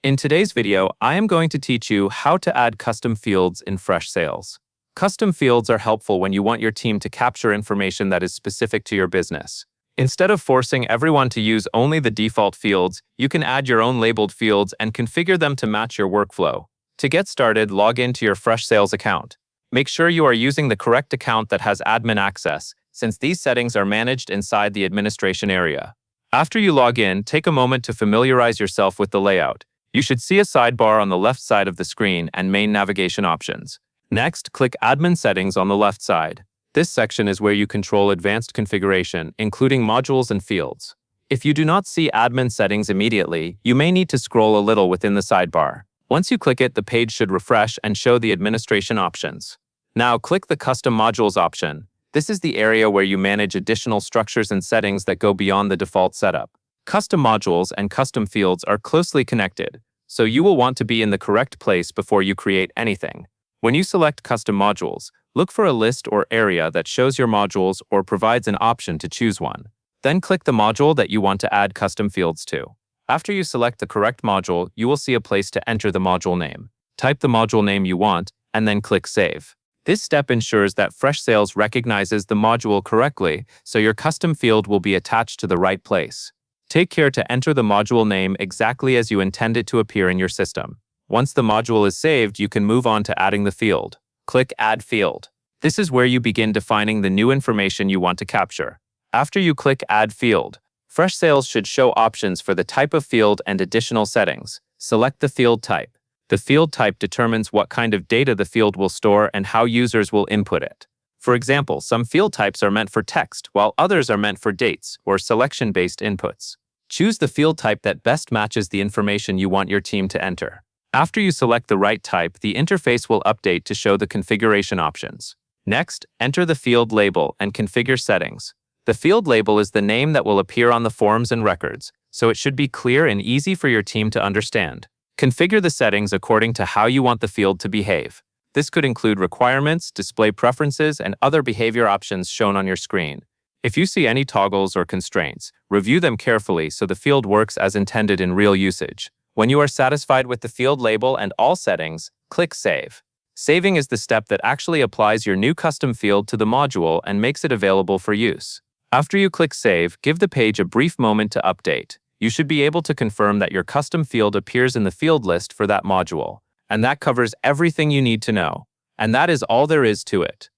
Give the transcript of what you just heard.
In today's video, I am going to teach you how to add custom fields in Freshsales. Custom fields are helpful when you want your team to capture information that is specific to your business. Instead of forcing everyone to use only the default fields, you can add your own labeled fields and configure them to match your workflow. To get started, log into your Freshsales account. Make sure you are using the correct account that has admin access, since these settings are managed inside the administration area. After you log in, take a moment to familiarize yourself with the layout. You should see a sidebar on the left side of the screen and main navigation options. Next, click Admin Settings on the left side. This section is where you control advanced configuration, including modules and fields. If you do not see Admin Settings immediately, you may need to scroll a little within the sidebar. Once you click it, the page should refresh and show the administration options. Now click the Custom Modules option. This is the area where you manage additional structures and settings that go beyond the default setup. Custom modules and custom fields are closely connected, so you will want to be in the correct place before you create anything. When you select custom modules, look for a list or area that shows your modules or provides an option to choose one. Then click the module that you want to add custom fields to. After you select the correct module, you will see a place to enter the module name. Type the module name you want, and then click Save. This step ensures that Freshsales recognizes the module correctly, so your custom field will be attached to the right place. Take care to enter the module name exactly as you intend it to appear in your system. Once the module is saved, you can move on to adding the field. Click Add Field. This is where you begin defining the new information you want to capture. After you click Add Field, Freshsales should show options for the type of field and additional settings. Select the field type. The field type determines what kind of data the field will store and how users will input it. For example, some field types are meant for text, while others are meant for dates or selection-based inputs. Choose the field type that best matches the information you want your team to enter. After you select the right type, the interface will update to show the configuration options. Next, enter the field label and configure settings. The field label is the name that will appear on the forms and records, so it should be clear and easy for your team to understand. Configure the settings according to how you want the field to behave. This could include requirements, display preferences, and other behavior options shown on your screen. If you see any toggles or constraints, review them carefully so the field works as intended in real usage. When you are satisfied with the field label and all settings, click Save. Saving is the step that actually applies your new custom field to the module and makes it available for use. After you click Save, give the page a brief moment to update. You should be able to confirm that your custom field appears in the field list for that module. And that covers everything you need to know. And that is all there is to it.